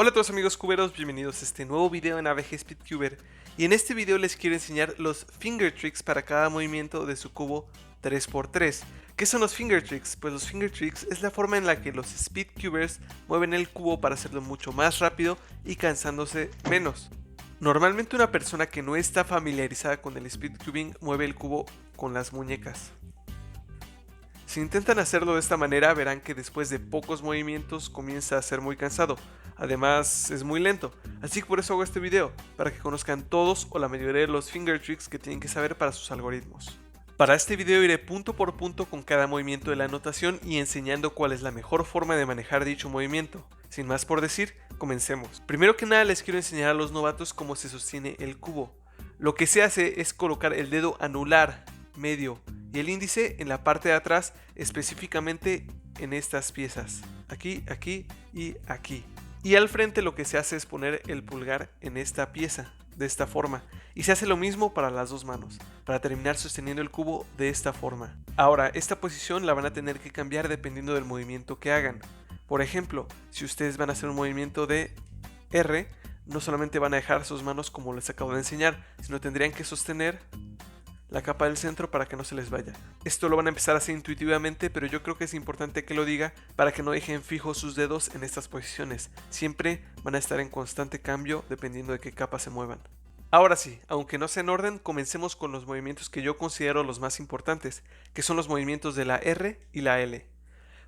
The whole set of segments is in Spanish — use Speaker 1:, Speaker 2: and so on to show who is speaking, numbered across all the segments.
Speaker 1: Hola a todos amigos cuberos, bienvenidos a este nuevo video en AVG Speedcuber, y en este video les quiero enseñar los finger tricks para cada movimiento de su cubo 3x3. ¿Qué son los finger tricks? Pues los finger tricks es la forma en la que los speedcubers mueven el cubo para hacerlo mucho más rápido y cansándose menos. Normalmente una persona que no está familiarizada con el speedcubing mueve el cubo con las muñecas. Si intentan hacerlo de esta manera, verán que después de pocos movimientos comienza a ser muy cansado. Además, es muy lento, así que por eso hago este video, para que conozcan todos o la mayoría de los finger tricks que tienen que saber para sus algoritmos. Para este video iré punto por punto con cada movimiento de la notación y enseñando cuál es la mejor forma de manejar dicho movimiento. Sin más por decir, comencemos. Primero que nada les quiero enseñar a los novatos cómo se sostiene el cubo. Lo que se hace es colocar el dedo anular, medio y el índice en la parte de atrás, específicamente en estas piezas, aquí, aquí y aquí. Y al frente lo que se hace es poner el pulgar en esta pieza, de esta forma. Y se hace lo mismo para las dos manos, para terminar sosteniendo el cubo de esta forma. Ahora, esta posición la van a tener que cambiar dependiendo del movimiento que hagan. Por ejemplo, si ustedes van a hacer un movimiento de R, no solamente van a dejar sus manos como les acabo de enseñar, sino tendrían que sostener la capa del centro para que no se les vaya. Esto lo van a empezar a hacer intuitivamente, pero yo creo que es importante que lo diga para que no dejen fijos sus dedos en estas posiciones. Siempre van a estar en constante cambio dependiendo de qué capa se muevan. Ahora sí, aunque no sea en orden, comencemos con los movimientos que yo considero los más importantes, que son los movimientos de la R y la L.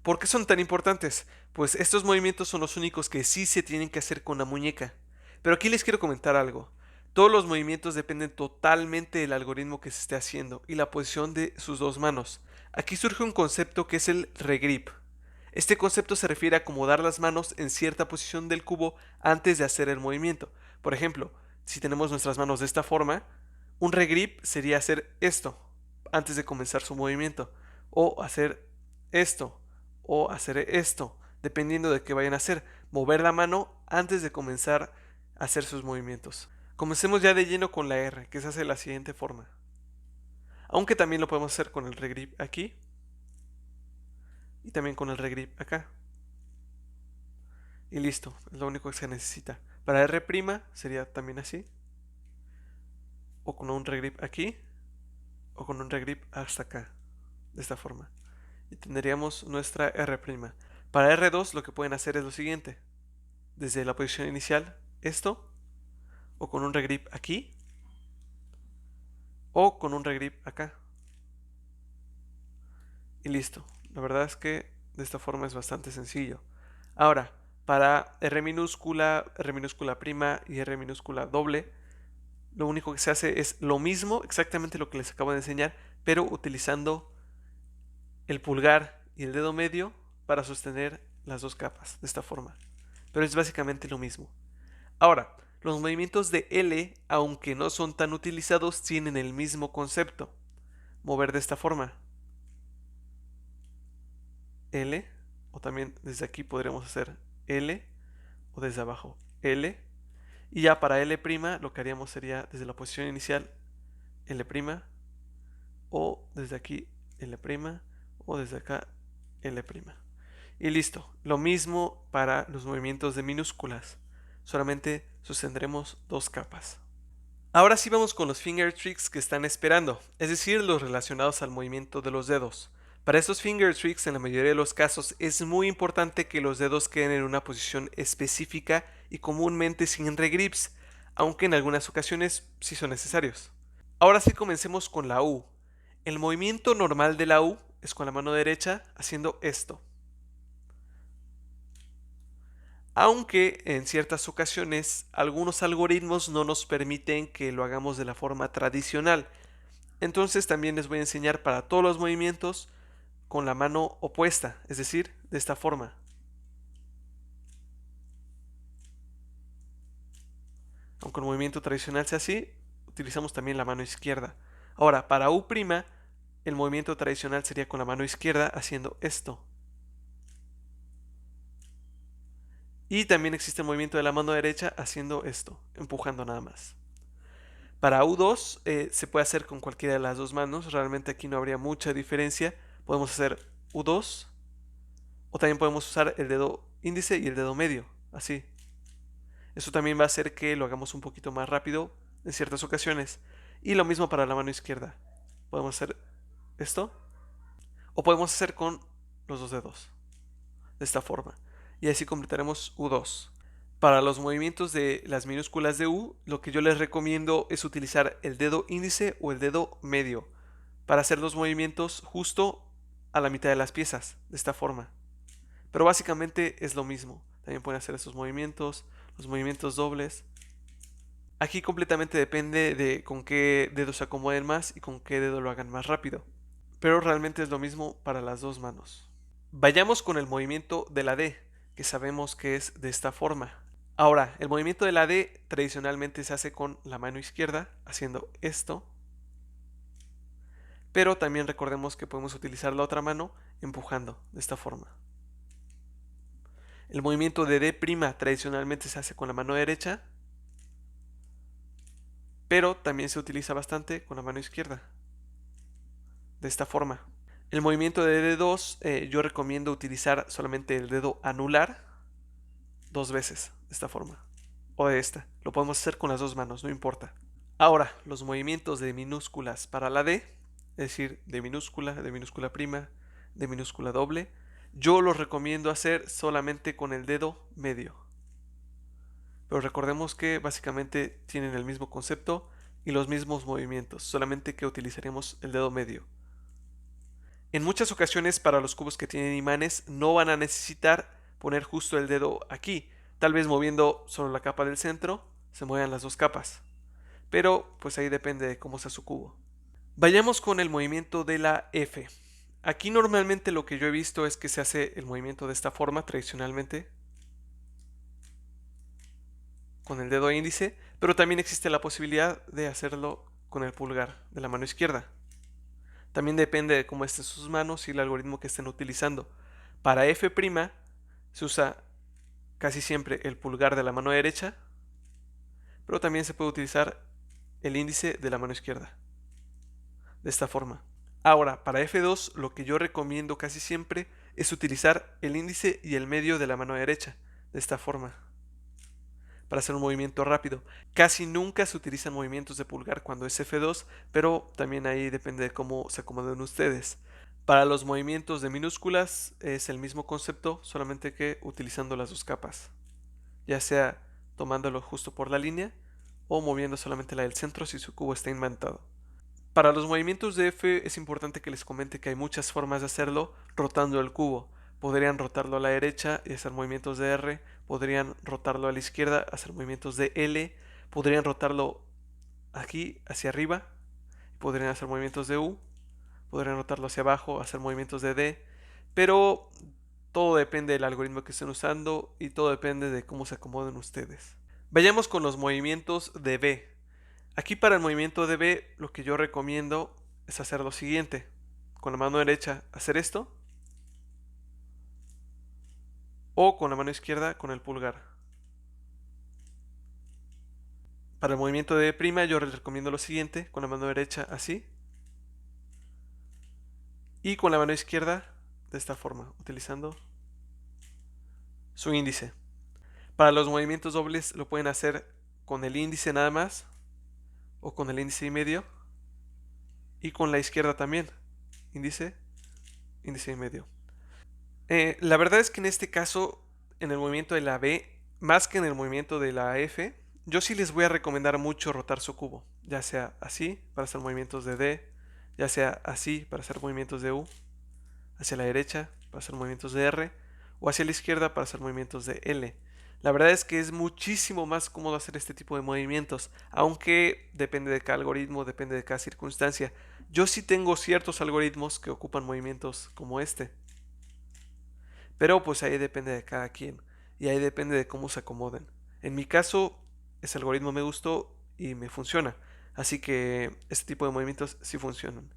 Speaker 1: ¿Por qué son tan importantes? Pues estos movimientos son los únicos que sí se tienen que hacer con la muñeca. Pero aquí les quiero comentar algo. Todos los movimientos dependen totalmente del algoritmo que se esté haciendo y la posición de sus dos manos. Aquí surge un concepto que es el regrip. Este concepto se refiere a acomodar las manos en cierta posición del cubo antes de hacer el movimiento. Por ejemplo, si tenemos nuestras manos de esta forma, un regrip sería hacer esto antes de comenzar su movimiento, o hacer esto, o hacer esto, dependiendo de qué vayan a hacer. Mover la mano antes de comenzar a hacer sus movimientos. Comencemos ya de lleno con la R, que se hace de la siguiente forma. Aunque tambi'én lo podemos hacer con el regrip aquí. Y también con el regrip acá. Y listo, es lo único que se necesita. Para R' sería también así. O con un regrip aquí. O con un regrip hasta acá. De esta forma. Y tendríamos nuestra R'. Para R2 lo que pueden hacer es lo siguiente. Desde la posición inicial, esto. O con un regrip aquí. O con un regrip acá. Y listo. La verdad es que de esta forma es bastante sencillo. Ahora, para R minúscula prima y R minúscula doble, lo único que se hace es lo mismo, exactamente lo que les acabo de enseñar, pero utilizando el pulgar y el dedo medio para sostener las dos capas, de esta forma. Pero es básicamente lo mismo. Ahora, los movimientos de L, aunque no son tan utilizados, tienen el mismo concepto. Mover de esta forma. L, o también desde aquí podríamos hacer L, o desde abajo L, y ya para L' lo que haríamos sería desde la posición inicial L', o desde aquí L', o desde acá L'. Y listo, lo mismo para los movimientos de minúsculas, solamente sostendremos dos capas. Ahora sí vamos con los finger tricks que están esperando, es decir, los relacionados al movimiento de los dedos. Para estos finger tricks, en la mayoría de los casos, es muy importante que los dedos queden en una posición específica y comúnmente sin regrips, aunque en algunas ocasiones sí son necesarios. Ahora sí comencemos con la U. El movimiento normal de la U es con la mano derecha haciendo esto. Aunque en ciertas ocasiones algunos algoritmos no nos permiten que lo hagamos de la forma tradicional. Entonces también les voy a enseñar para todos los movimientos con la mano opuesta, es decir, de esta forma. Aunque el movimiento tradicional sea así, utilizamos también la mano izquierda. Ahora, para U', el movimiento tradicional sería con la mano izquierda haciendo esto. Y también existe el movimiento de la mano derecha haciendo esto, empujando nada más. Para U2 se puede hacer con cualquiera de las dos manos, realmente aquí no habría mucha diferencia. Podemos hacer U2 o también podemos usar el dedo índice y el dedo medio, así. Eso también va a hacer que lo hagamos un poquito más rápido en ciertas ocasiones. Y lo mismo para la mano izquierda. Podemos hacer esto. O podemos hacer con los dos dedos. De esta forma. Y así completaremos U2. Para los movimientos de las minúsculas de U, lo que yo les recomiendo es utilizar el dedo índice o el dedo medio para hacer los movimientos justo a la mitad de las piezas, de esta forma. Pero básicamente es lo mismo. También pueden hacer estos movimientos, los movimientos dobles. Aquí completamente depende de con qué dedo se acomoden más y con qué dedo lo hagan más rápido. Pero realmente es lo mismo para las dos manos. Vayamos con el movimiento de la D, que sabemos que es de esta forma. Ahora, el movimiento de la D tradicionalmente se hace con la mano izquierda, haciendo esto. Pero también recordemos que podemos utilizar la otra mano empujando, de esta forma. El movimiento de D' tradicionalmente se hace con la mano derecha, pero también se utiliza bastante con la mano izquierda, de esta forma. El movimiento de D2 yo recomiendo utilizar solamente el dedo anular 2 veces, de esta forma, o de esta. Lo podemos hacer con las dos manos, no importa. Ahora, los movimientos de minúsculas para la D, es decir, de minúscula prima, de minúscula doble, yo los recomiendo hacer solamente con el dedo medio. Pero recordemos que básicamente tienen el mismo concepto y los mismos movimientos, solamente que utilizaremos el dedo medio. En muchas ocasiones para los cubos que tienen imanes no van a necesitar poner justo el dedo aquí. Tal vez moviendo solo la capa del centro se muevan las dos capas. Pero pues ahí depende de cómo sea su cubo. Vayamos con el movimiento de la F. Aquí normalmente lo que yo he visto es que se hace el movimiento de esta forma tradicionalmente, con el dedo índice, pero también existe la posibilidad de hacerlo con el pulgar de la mano izquierda. También depende de cómo estén sus manos y el algoritmo que estén utilizando. Para F' se usa casi siempre el pulgar de la mano derecha, pero también se puede utilizar el índice de la mano izquierda, de esta forma. Ahora, para F2 lo que yo recomiendo casi siempre es utilizar el índice y el medio de la mano derecha, de esta forma, para hacer un movimiento rápido. Casi nunca se utilizan movimientos de pulgar cuando es F2, pero también ahí depende de cómo se acomoden ustedes. Para los movimientos de minúsculas es el mismo concepto, solamente que utilizando las dos capas, ya sea tomándolo justo por la línea o moviendo solamente la del centro si su cubo está imantado. Para los movimientos de F es importante que les comente que hay muchas formas de hacerlo rotando el cubo. Podrían rotarlo a la derecha y hacer movimientos de R, podrían rotarlo a la izquierda, hacer movimientos de L, podrían rotarlo aquí hacia arriba, podrían hacer movimientos de U, podrían rotarlo hacia abajo, hacer movimientos de D, pero todo depende del algoritmo que estén usando y todo depende de cómo se acomoden ustedes. Vayamos con los movimientos de B. Aquí para el movimiento de B lo que yo recomiendo es hacer lo siguiente. Con la mano derecha hacer esto. O con la mano izquierda con el pulgar. Para el movimiento de B' yo les recomiendo lo siguiente. Con la mano derecha así. Y con la mano izquierda de esta forma, utilizando su índice. Para los movimientos dobles lo pueden hacer con el índice nada más. O con el índice y medio. Y con la izquierda también. Índice, índice y medio. La verdad es que en este caso, en el movimiento de la B, más que en el movimiento de la F, yo sí les voy a recomendar mucho rotar su cubo. Ya sea así, para hacer movimientos de D, ya sea así, para hacer movimientos de U, hacia la derecha, para hacer movimientos de R, o hacia la izquierda, para hacer movimientos de L. La verdad es que es muchísimo más cómodo hacer este tipo de movimientos, aunque depende de cada algoritmo, depende de cada circunstancia. Yo sí tengo ciertos algoritmos que ocupan movimientos como este. Pero pues ahí depende de cada quien y ahí depende de cómo se acomoden. En mi caso, ese algoritmo me gustó y me funciona. Así que este tipo de movimientos sí funcionan.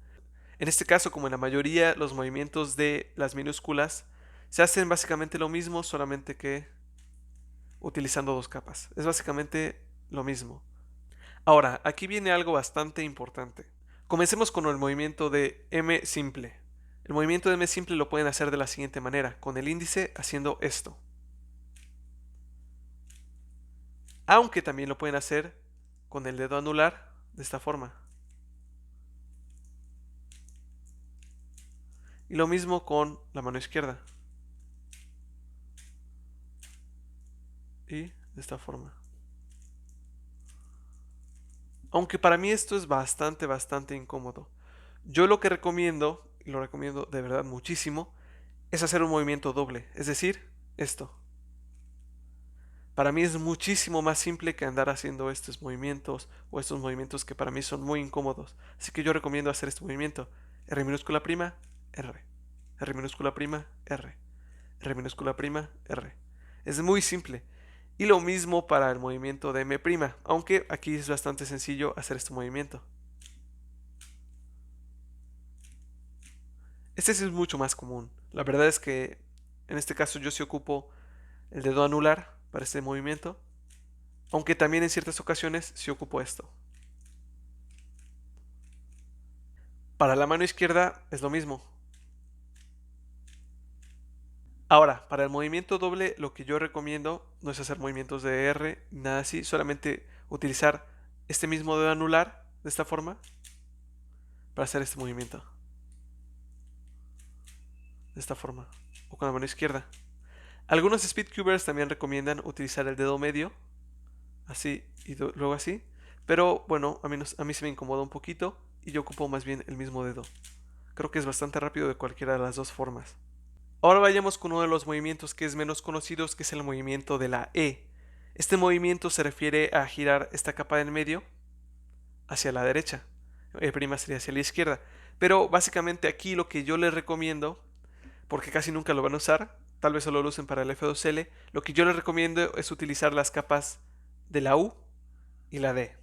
Speaker 1: En este caso, como en la mayoría, los movimientos de las minúsculas se hacen básicamente lo mismo, solamente que utilizando dos capas. Es básicamente lo mismo. Ahora, aquí viene algo bastante importante. Comencemos con el movimiento de M simple. El movimiento de M simple lo pueden hacer de la siguiente manera, con el índice haciendo esto. Aunque también lo pueden hacer con el dedo anular de esta forma. Y lo mismo con la mano izquierda. Y de esta forma. Aunque para mí esto es bastante incómodo. Yo lo que recomiendo, y lo recomiendo de verdad muchísimo, es hacer un movimiento doble. Es decir, esto. Para mí es muchísimo más simple que andar haciendo estos movimientos o estos movimientos que para mí son muy incómodos. Así que yo recomiendo hacer este movimiento. R minúscula prima, R. R minúscula prima, R. R minúscula prima, R. Es muy simple. Y lo mismo para el movimiento de M', aunque aquí es bastante sencillo hacer este movimiento. Este sí es mucho más común. La verdad es que en este caso yo sí ocupo el dedo anular para este movimiento, aunque también en ciertas ocasiones sí ocupo esto. Para la mano izquierda es lo mismo. Ahora, para el movimiento doble, lo que yo recomiendo no es hacer movimientos de R, nada así, solamente utilizar este mismo dedo anular de esta forma para hacer este movimiento. De esta forma, o con la mano izquierda. Algunos speedcubers también recomiendan utilizar el dedo medio, así y luego así, pero bueno, a mí se me incomoda un poquito y yo ocupo más bien el mismo dedo. Creo que es bastante rápido de cualquiera de las dos formas. Ahora vayamos con uno de los movimientos que es menos conocidos, que es el movimiento de la E. Este movimiento se refiere a girar esta capa del medio hacia la derecha. E' sería hacia la izquierda. Pero básicamente aquí lo que yo les recomiendo, porque casi nunca lo van a usar, tal vez solo lo usen para el F2L, lo que yo les recomiendo es utilizar las capas de la U y la D.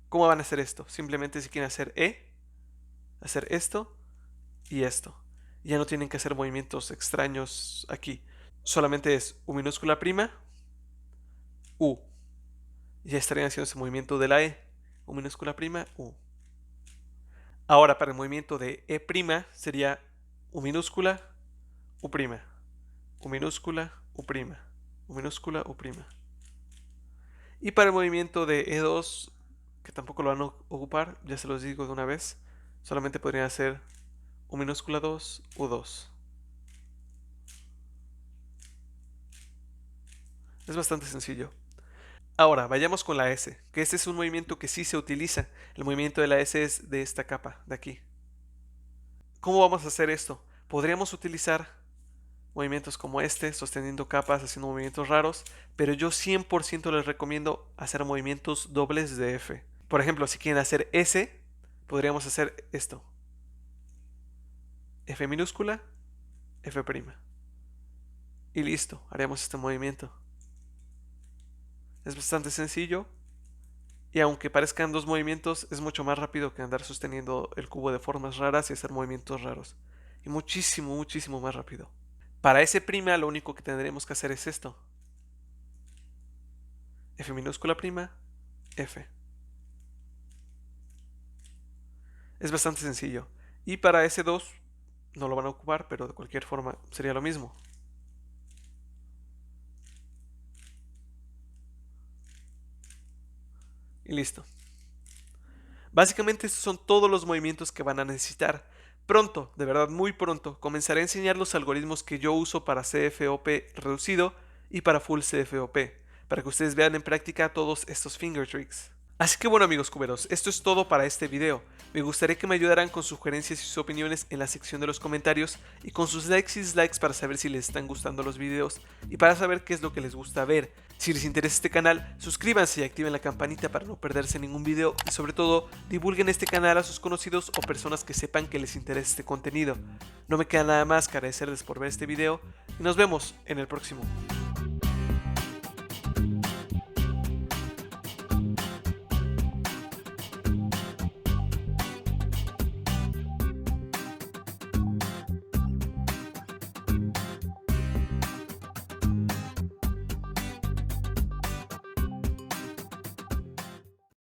Speaker 1: ¿Cómo van a hacer esto? Simplemente si quieren hacer E, hacer esto y esto. Ya no tienen que hacer movimientos extraños aquí. Solamente es U minúscula prima, U. Ya estarían haciendo ese movimiento de la E. U minúscula prima, U. Ahora para el movimiento de E' sería U minúscula, U prima. U minúscula, U prima. U minúscula, U prima. Y para el movimiento de E2, que tampoco lo van a ocupar, ya se los digo de una vez, solamente podrían hacer U minúscula 2, U2. Es bastante sencillo. Ahora, vayamos con la S, que este es un movimiento que sí se utiliza. El movimiento de la S es de esta capa, de aquí. ¿Cómo vamos a hacer esto? Podríamos utilizar movimientos como este, sosteniendo capas, haciendo movimientos raros, pero yo 100% les recomiendo hacer movimientos dobles de F. Por ejemplo, si quieren hacer S, podríamos hacer esto. F minúscula, F'. Y listo, haremos este movimiento. Es bastante sencillo. Y aunque parezcan dos movimientos, es mucho más rápido que andar sosteniendo el cubo de formas raras y hacer movimientos raros. Y muchísimo más rápido. Para S' lo único que tendremos que hacer es esto. F minúscula prima, F. Es bastante sencillo. Y para S2 no lo van a ocupar, pero de cualquier forma sería lo mismo. Y listo. Básicamente estos son todos los movimientos que van a necesitar. Pronto, de verdad muy pronto, comenzaré a enseñar los algoritmos que yo uso para CFOP reducido y para Full CFOP, para que ustedes vean en práctica todos estos finger tricks. Así que bueno amigos cuberos, esto es todo para este video. Me gustaría que me ayudaran con sugerencias y sus opiniones en la sección de los comentarios y con sus likes y dislikes para saber si les están gustando los videos y para saber qué es lo que les gusta ver. Si les interesa este canal, suscríbanse y activen la campanita para no perderse ningún video y sobre todo, divulguen este canal a sus conocidos o personas que sepan que les interesa este contenido. No me queda nada más que agradecerles por ver este video y nos vemos en el próximo.